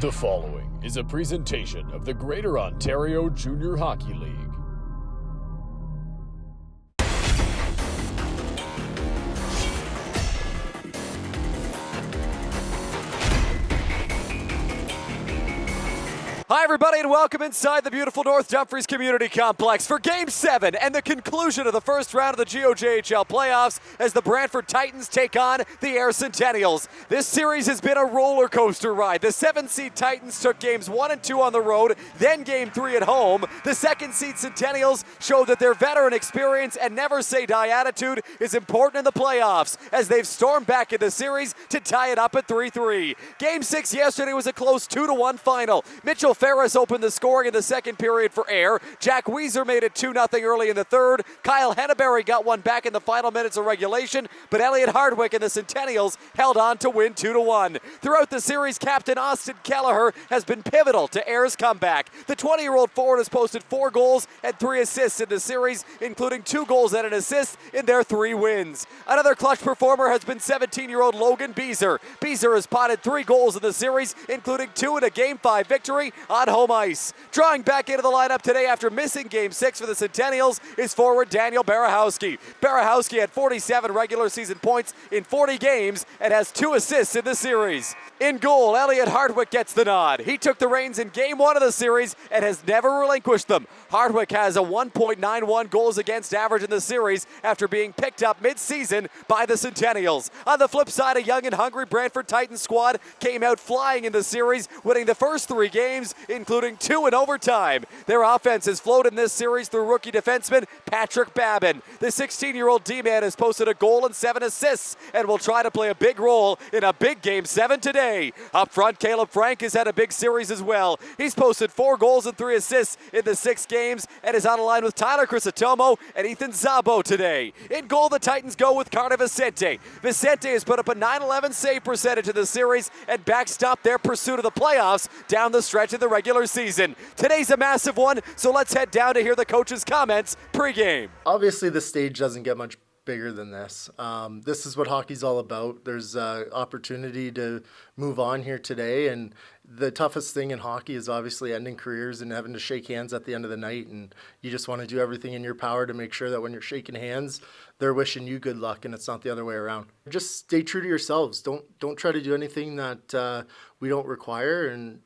The following is a presentation of the Greater Ontario Junior Hockey League. Hi everybody and welcome inside the beautiful North Dumfries Community Complex for Game 7 and the conclusion of the first round of the GOJHL playoffs as the Brantford Titans take on the Ayr Centennials. This series has been a roller coaster ride. The 7-seed Titans took games 1 and 2 on the road, then game 3 at home. The 2nd-seed Centennials showed that their veteran experience and never say die attitude is important in the playoffs as they've stormed back in the series to tie it up at 3-3. Game 6 yesterday was a close 2-1 final. Mitchell Ferris opened the scoring in the second period for Ayr. Jack Weiser made it 2-0 early in the third. Kyle Henneberry got one back in the final minutes of regulation, but Elliot Hardwick and the Centennials held on to win 2-1. Throughout the series, Captain Austin Kelleher has been pivotal to Ayr's comeback. The 20-year-old forward has posted 4 goals and 3 assists in the series, including 2 goals and an assist in their 3 wins. Another clutch performer has been 17-year-old Logan Beezer. Beezer has potted 3 goals in the series, including 2 in a Game 5 victory on home ice. Drawing back into the lineup today after missing Game 6 for the Centennials is forward Daniel Barahowski. Barahowski had 47 regular season points in 40 games and has 2 assists in the series. In goal, Elliot Hardwick gets the nod. He took the reins in Game 1 of the series and has never relinquished them. Hardwick has a 1.91 goals against average in the series after being picked up mid-season by the Centennials. On the flip side, a young and hungry Brantford Titans squad came out flying in the series, winning the first 3 games, including 2 in overtime. Their offense has flowed in this series through rookie defenseman Patrick Babin. The 16-year-old D-man has posted a goal and 7 assists and will try to play a big role in a big Game 7 today. Up front, Caleb Frank has had a big series as well. He's posted 4 goals and 3 assists in the 6 games and is on a line with Tyler Crisitomo and Ethan Zabo today. In goal, the Titans go with Carter Vicente. Vicente has put up a .911 save percentage in the series and backstopped their pursuit of the playoffs down the stretch of the regular season. Today's a massive one, so let's head down to hear the coach's comments pregame. Obviously, the stage doesn't get much bigger than this. This is what hockey's all about. There's opportunity to move on here today, and the toughest thing in hockey is obviously ending careers and having to shake hands at the end of the night, and you just want to do everything in your power to make sure that when you're shaking hands, they're wishing you good luck and it's not the other way around. Just stay true to yourselves. Don't try to do anything that we don't require, and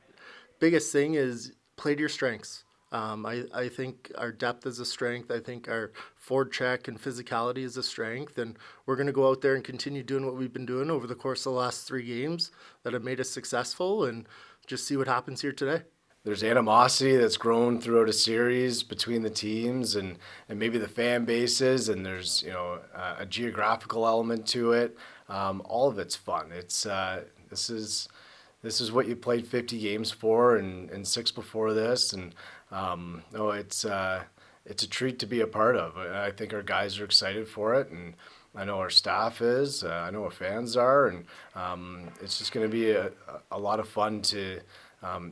biggest thing is play to your strengths. I think our depth is a strength. I think our forward check and physicality is a strength. And we're going to go out there and continue doing what we've been doing over the course of the last 3 games that have made us successful and just see what happens here today. There's animosity that's grown throughout a series between the teams and maybe the fan bases, and there's a geographical element to it. All of it's fun. It's this is what you played 50 games for and 6 before this, and it's a treat to be a part of. I think our guys are excited for it, and I know our staff is. I know our fans are, and it's just going to be a lot of fun to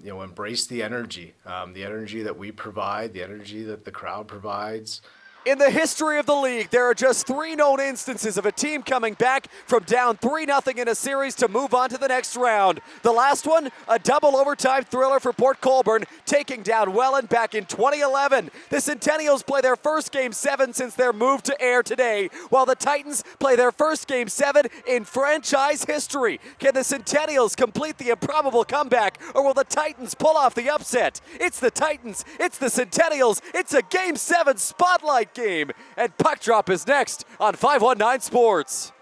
embrace the energy that we provide, the energy that the crowd provides. In the history of the league, there are just 3 known instances of a team coming back from down 3-0 in a series to move on to the next round. The last one, a double overtime thriller for Port Colborne, taking down Welland back in 2011. The Centennials play their first Game 7 since their move to Ayr today, while the Titans play their first Game 7 in franchise history. Can the Centennials complete the improbable comeback, or will the Titans pull off the upset? It's the Titans, it's the Centennials, it's a Game 7 spotlight game, and Puck Drop is next on 519 Sports.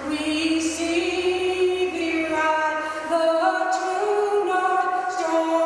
We see thee ride the true north star.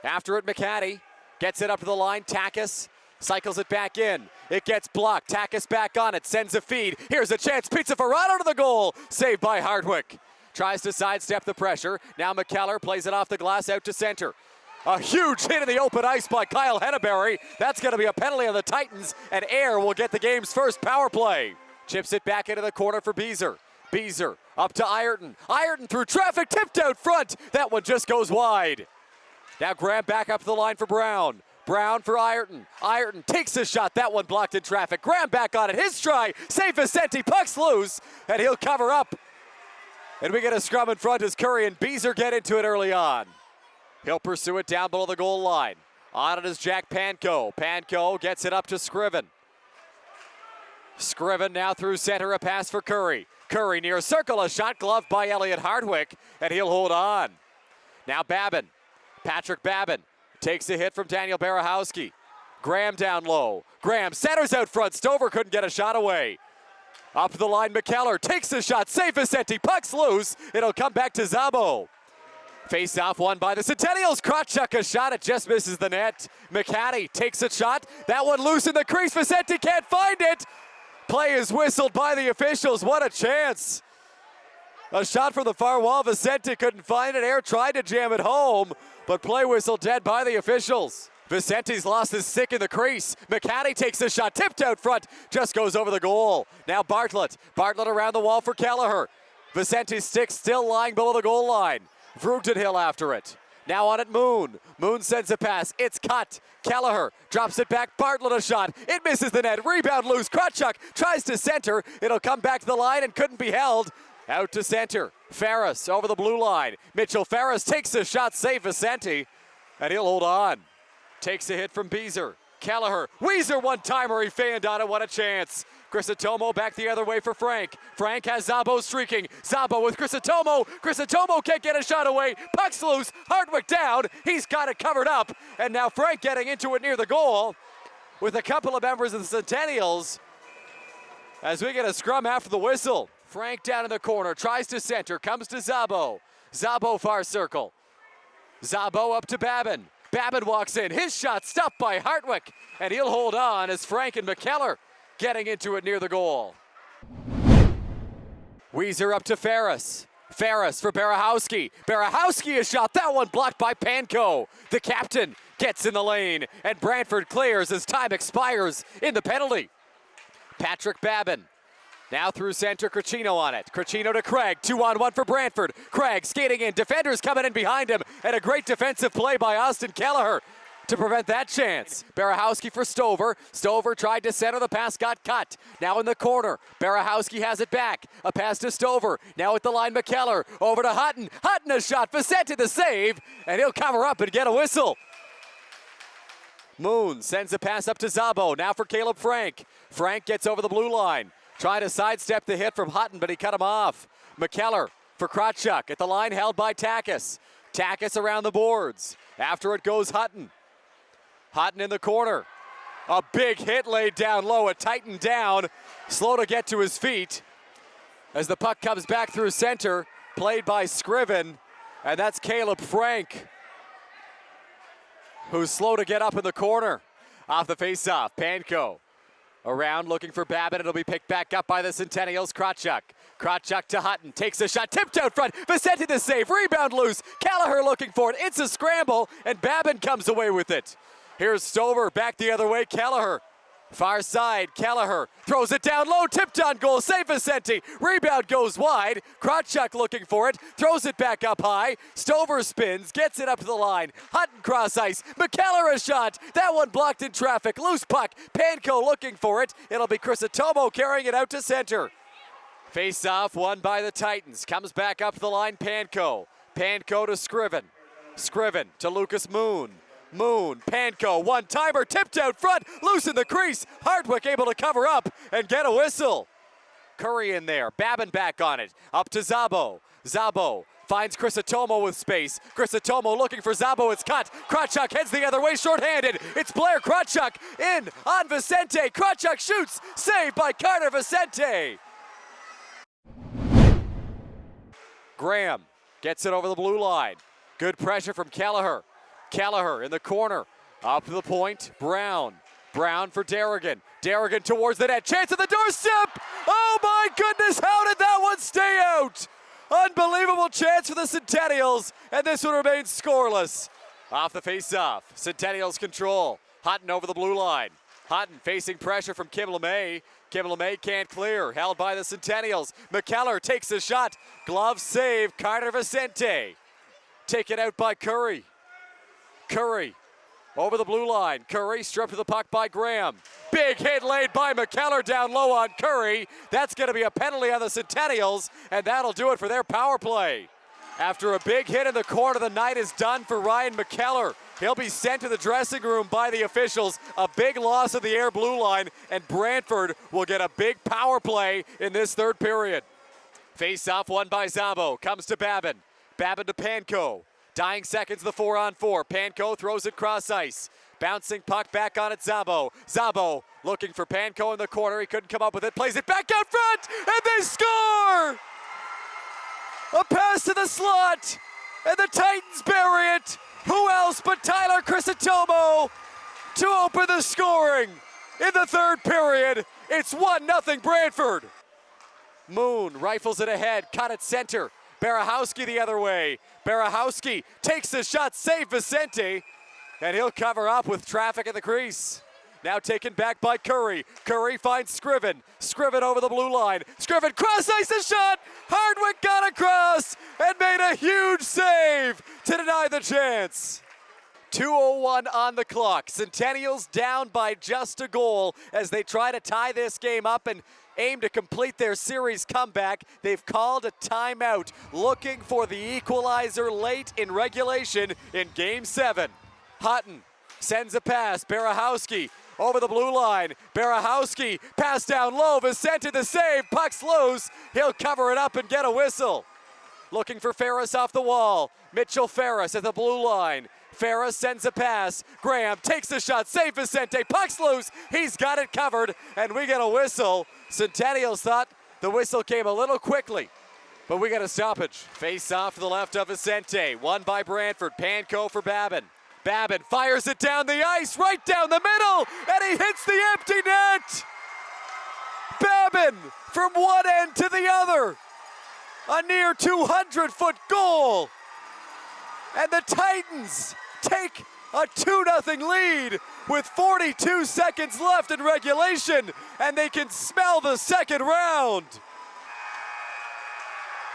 After it, McCaddy gets it up to the line. Takis cycles it back in. It gets blocked. Takis back on it. Sends a feed. Here's a chance. Pizza Ferrano to the goal. Saved by Hardwick. Tries to sidestep the pressure. Now McKellar plays it off the glass out to center. A huge hit in the open ice by Kyle Henneberry. That's going to be a penalty on the Titans, and Ayr will get the game's first power play. Chips it back into the corner for Beezer. Beezer up to Ayrton. Ayrton through traffic, tipped out front. That one just goes wide. Now Graham back up to the line for Brown. Brown for Ayrton. Ayrton takes a shot. That one blocked in traffic. Graham back on it. His try. Save Vicente. Puck's loose, and he'll cover up. And we get a scrum in front as Curry and Beezer get into it early on. He'll pursue it down below the goal line. On it is Jack Panko. Panko gets it up to Scriven. Scriven now through center, a pass for Curry. Curry near circle, a shot gloved by Elliot Hardwick, and he'll hold on. Now Babin. Patrick Babin takes a hit from Daniel Barahowski. Graham down low. Graham centers out front. Stover couldn't get a shot away. Up the line, McKellar takes the shot. Save Vicente. Puck's loose. It'll come back to Zabo. Face off won by the Centennials. Krawchuk a shot. It just misses the net. McCaddy takes a shot. That one loose in the crease. Vicente can't find it. Play is whistled by the officials. What a chance. A shot from the far wall. Vicente couldn't find it. Ayr tried to jam it home, but play whistled dead by the officials. Vicente's lost his stick in the crease. McCaddy takes a shot. Tipped out front. Just goes over the goal. Now Bartlett. Bartlett around the wall for Kelleher. Vicente's stick still lying below the goal line. Vroogdenhill after it. Now on it, Moon. Moon sends a pass. It's cut. Kelleher drops it back. Bartlett a shot. It misses the net. Rebound loose. Krawchuk tries to center. It'll come back to the line and couldn't be held. Out to center. Ferris over the blue line. Mitchell Ferris takes a shot. Save Vicente. And he'll hold on. Takes a hit from Beezer. Kelleher. Weezer one-timer. He fanned on it. What a chance. Crisitomo back the other way for Frank. Frank has Zabo streaking. Zabo with Crisitomo. Crisitomo can't get a shot away. Puck's loose. Hardwick down. He's got it covered up. And now Frank getting into it near the goal with a couple of members of the Centennials as we get a scrum after the whistle. Frank down in the corner. Tries to center. Comes to Zabo. Zabo far circle. Zabo up to Babin. Babin walks in. His shot stopped by Hardwick. And he'll hold on as Frank and McKellar getting into it near the goal. Weezer up to Ferris. Ferris for Barahowski. Barahowski a shot. That one blocked by Panko. The captain gets in the lane, and Brantford clears as time expires in the penalty. Patrick Babin. Now through center, Cricino on it. Cricino to Craig. 2-on-1 for Brantford. Craig skating in. Defenders coming in behind him. And a great defensive play by Austin Kelleher to prevent that chance. Barahowski for Stover. Stover tried to center. The pass got cut. Now in the corner. Barahowski has it back. A pass to Stover. Now at the line, McKellar. Over to Hutton. Hutton a shot. Vicente the save. And he'll cover up and get a whistle. Moon sends a pass up to Zabo. Now for Caleb Frank. Frank gets over the blue line. Trying to sidestep the hit from Hutton, but he cut him off. McKellar for Krawchuk. At the line held by Takis. Takis around the boards. After it goes Hutton. Hutton in the corner. A big hit laid down low. A Titan down. Slow to get to his feet. As the puck comes back through center. Played by Scriven. And that's Caleb Frank, who's slow to get up in the corner. Off the faceoff. Panko around looking for Babin. It'll be picked back up by the Centennials. Krawchuk. Krawchuk to Hutton. Takes a shot. Tipped out front. Vicente the save. Rebound loose. Kelleher looking for it. It's a scramble. And Babin comes away with it. Here's Stover back the other way. Kelleher. Far side. Kelleher throws it down low. Tipped on goal. Save Vicente. Rebound goes wide. Krawchuk looking for it. Throws it back up high. Stover spins. Gets it up to the line. Hutton cross ice. McKellar a shot. That one blocked in traffic. Loose puck. Panko looking for it. It'll be Crisitomo carrying it out to center. Face off won by the Titans. Comes back up the line. Panko. Panko to Scriven. Scriven to Lucas Moon. Moon, Panko, one-timer, tipped out front, loose in the crease. Hardwick able to cover up and get a whistle. Curry in there, Babin back on it, up to Zabo. Zabo finds Crisitomo with space. Crisitomo looking for Zabo, it's cut. Krawchuk heads the other way, shorthanded. It's Blair Krawchuk in on Vicente. Krawchuk shoots, saved by Carter Vicente. Graham gets it over the blue line. Good pressure from Kelleher. Kelleher in the corner. Up to the point, Brown. Brown for Derrigan. Derrigan towards the net. Chance at the doorstep. Oh my goodness, how did that one stay out? Unbelievable chance for the Centennials, and this one remains scoreless. Off the face-off, Centennials control. Hutton over the blue line. Hutton facing pressure from Kim LeMay. Kim LeMay can't clear, held by the Centennials. McKellar takes a shot. Glove save, Carter Vicente. Taken out by Curry. Curry over the blue line. Curry stripped to the puck by Graham. Big hit laid by McKellar down low on Curry. That's going to be a penalty on the Centennials, and that'll do it for their power play. After a big hit in the corner, the night is done for Ryan McKellar. He'll be sent to the dressing room by the officials. A big loss of the Ayr blue line, and Brantford will get a big power play in this third period. Face-off won by Zabo. Comes to Babin. Babin to Panko. Dying seconds, the 4-on-4. Panko throws it cross ice. Bouncing puck back on it, Zabo. Zabo looking for Panko in the corner. He couldn't come up with it. Plays it back out front, and they score! A pass to the slot, and the Titans bury it. Who else but Tyler Crisotomo to open the scoring in the third period. It's 1-0 Brantford. Moon rifles it ahead, cut at center. Barahowski the other way. Barahowski takes the shot, save Vicente, and he'll cover up with traffic in the crease. Now taken back by Curry. Curry finds Scriven. Scriven over the blue line. Scriven cross ice a shot. Hardwick got across and made a huge save to deny the chance. 2:01 on the clock. Centennials down by just a goal as they try to tie this game up and aim to complete their series comeback. They've called a timeout, looking for the equalizer late in regulation in Game 7. Hutton sends a pass. Barahowski over the blue line. Barahowski, pass down low. Vicente the save. Puck's loose. He'll cover it up and get a whistle. Looking for Ferris off the wall. Mitchell Ferris at the blue line. Ferris sends a pass. Graham takes the shot. Save Vicente. Puck's loose. He's got it covered, and we get a whistle. Centennials thought the whistle came a little quickly, but we got a stoppage. Face off to the left of Vicente. Won by Brantford. Panko for Babin. Babin fires it down the ice, right down the middle, and he hits the empty net. Babin from one end to the other. A near 200-foot goal. And the Titans take a 2-0 lead with 42 seconds left in regulation, and they can smell the second round.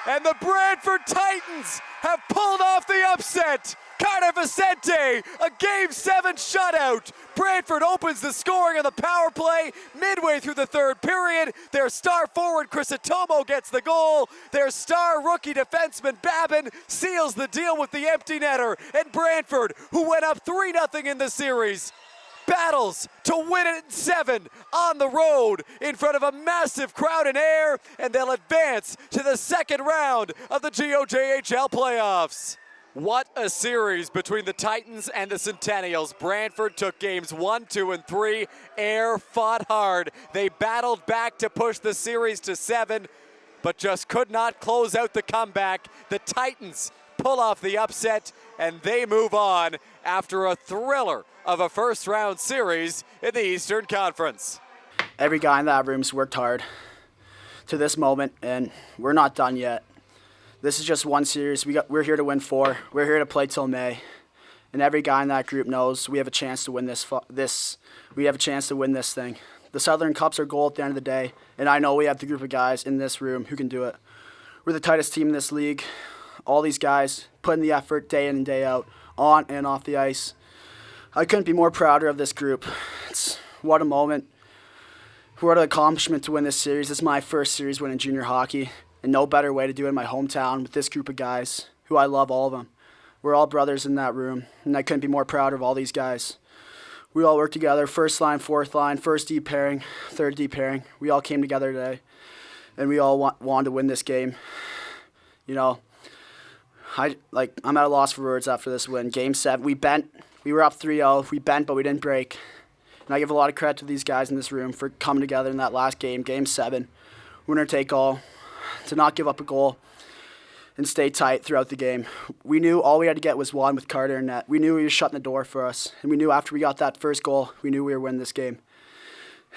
And the Brantford Titans have pulled off the upset. Carter Vicente, a Game 7 shutout. Brantford opens the scoring on the power play midway through the third period. Their star forward, Crisotomo, gets the goal. Their star rookie defenseman, Babin, seals the deal with the empty netter. And Brantford, who went up 3-0 in the series, battles to win it in 7 on the road in front of a massive crowd in Ayr, and they'll advance to the second round of the GOJHL playoffs. What a series between the Titans and the Centennials. Brantford took games 1, 2, and 3. Ayr fought hard. They battled back to push the series to 7, but just could not close out the comeback. The Titans pull off the upset, and they move on after a thriller of a first-round series in the Eastern Conference. Every guy in that room's worked hard to this moment, and we're not done yet. This is just one series. We're here to win 4. We're here to play till May, and every guy in that group knows we have a chance to win We have a chance to win this thing. The Southern Cup's our goal at the end of the day, and I know we have the group of guys in this room who can do it. We're the tightest team in this league. All these guys putting the effort day in and day out, on and off the ice. I couldn't be more prouder of this group. What a moment. What an accomplishment to win this series. This is my first series win in junior hockey, and no better way to do it in my hometown with this group of guys, who I love all of them. We're all brothers in that room, and I couldn't be more proud of all these guys. We all work together, first line, fourth line, first D pairing, third D pairing. We all came together today, and we all wanted to win this game. You know, I'm at a loss for words after this win. Game 7, we bent. We were up 3-0. We bent, but we didn't break. And I give a lot of credit to these guys in this room for coming together in that last game, Game 7. Winner take all. To not give up a goal. and stay tight throughout the game. We knew all we had to get was one with Carter in net. We knew he was shutting the door for us, and we knew after we got that first goal, we knew we were winning this game.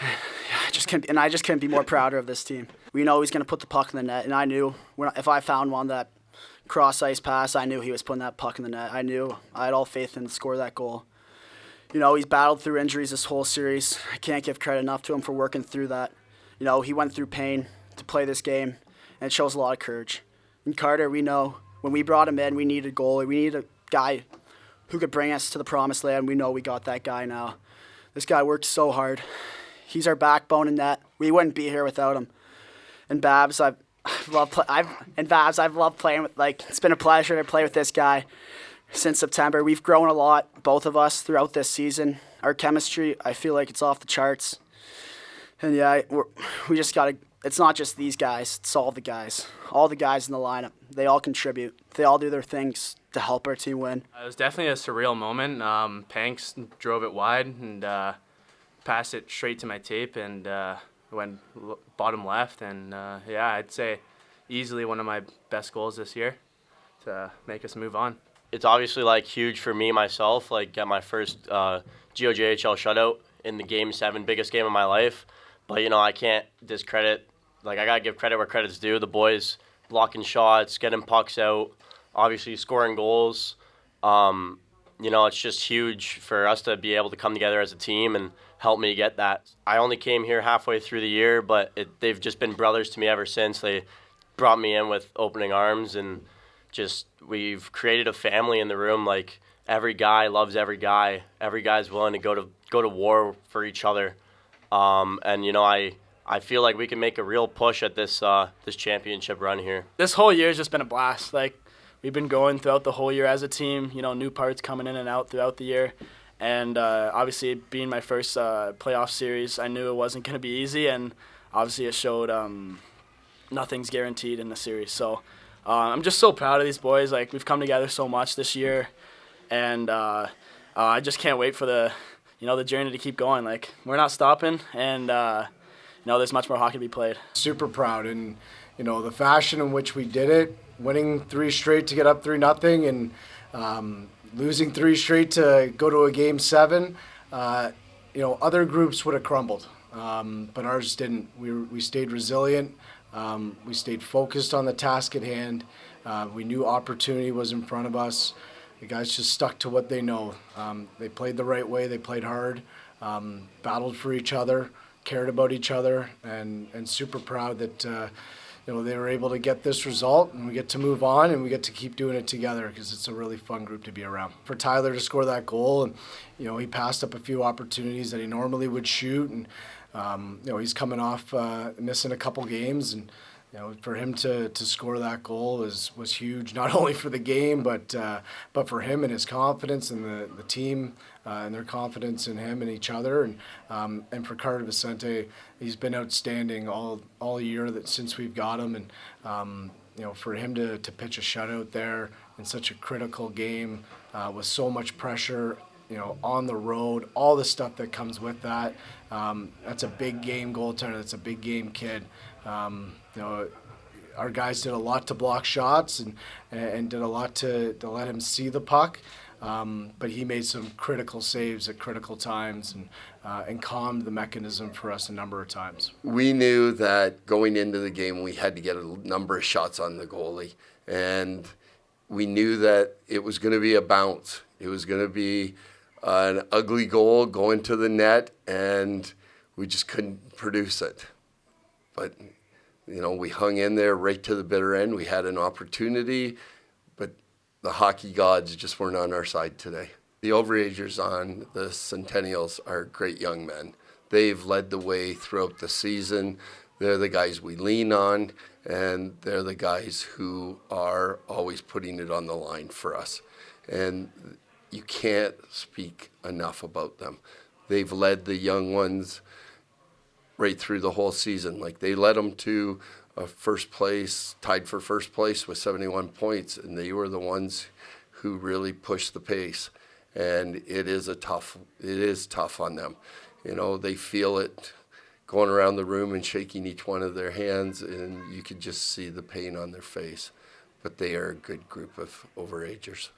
I just couldn't be more prouder of this team. We know he's going to put the puck in the net, and I knew if I found one that cross-ice pass, I knew he was putting that puck in the net. I had all faith in him to score that goal. You know, he's battled through injuries this whole series. I can't give credit enough to him for working through that. You know, he went through pain to play this game, and it shows a lot of courage. And Carter, we know when we brought him in, we needed a goalie. We needed a guy who could bring us to the promised land. We know we got that guy now. This guy worked so hard. He's our backbone in net. We wouldn't be here without him. And Babs, I've loved playing with. It's been a pleasure to play with this guy since September. We've grown a lot, both of us, throughout this season. Our chemistry, I feel like it's off the charts. And yeah, we just gotta. It's not just these guys. It's all the guys. All the guys in the lineup. They all contribute. They all do their things to help our team win. It was definitely a surreal moment. Panks drove it wide and passed it straight to my tape and went bottom left. And yeah, I'd say easily one of my best goals this year to make us move on. It's obviously huge for me myself. Get my first GOJHL shutout in the Game 7, biggest game of my life. But I can't discredit. I gotta give credit where credit's due. The boys blocking shots, getting pucks out, obviously scoring goals. It's just huge for us to be able to come together as a team and help me get that. I only came here halfway through the year, but they've just been brothers to me ever since. They brought me in with opening arms, and we've created a family in the room. Every guy loves every guy. Every guy's willing to go to war for each other. I feel like we can make a real push at this championship run here. This whole year has just been a blast. We've been going throughout the whole year as a team, new parts coming in and out throughout the year. And obviously being my first playoff series, I knew it wasn't going to be easy, and obviously it showed nothing's guaranteed in the series. So I'm just so proud of these boys. We've come together so much this year, and I just can't wait for the journey to keep going. We're not stopping, and there's much more hockey to be played. Super proud, and the fashion in which we did it, winning 3 straight to get up 3-0, and losing 3 straight to go to a Game 7. Other groups would have crumbled, but ours didn't. We stayed resilient. We stayed focused on the task at hand. We knew opportunity was in front of us. The guys just stuck to what they know. They played the right way. They played hard, battled for each other, cared about each other, and super proud that they were able to get this result, and we get to move on, and we get to keep doing it together because it's a really fun group to be around. For Tyler to score that goal, and he passed up a few opportunities that he normally would shoot, and he's coming off missing a couple games, and for him to score that goal was huge, not only for the game, but for him and his confidence, and the team and their confidence in him and each other. And for Carter Vicente, he's been outstanding all year since we've got him. And for him to pitch a shutout there in such a critical game with so much pressure, on the road, all the stuff that comes with that. That's a big game goaltender. That's a big game kid. Our guys did a lot to block shots and did a lot to let him see the puck. But he made some critical saves at critical times and calmed the mechanism for us a number of times. We knew that going into the game we had to get a number of shots on the goalie. And we knew that it was going to be a bounce. It was going to be an ugly goal going to the net, and we just couldn't produce it. But, we hung in there right to the bitter end. We had an opportunity, but the hockey gods just weren't on our side today. The overagers on the Centennials are great young men. They've led the way throughout the season. They're the guys we lean on, and they're the guys who are always putting it on the line for us. And you can't speak enough about them. They've led the young ones right through the whole season. They led them to first place, tied for first place with 71 points, and they were the ones who really pushed the pace. And it is tough on them. They feel it going around the room and shaking each one of their hands, and you could just see the pain on their face. but they are a good group of overagers.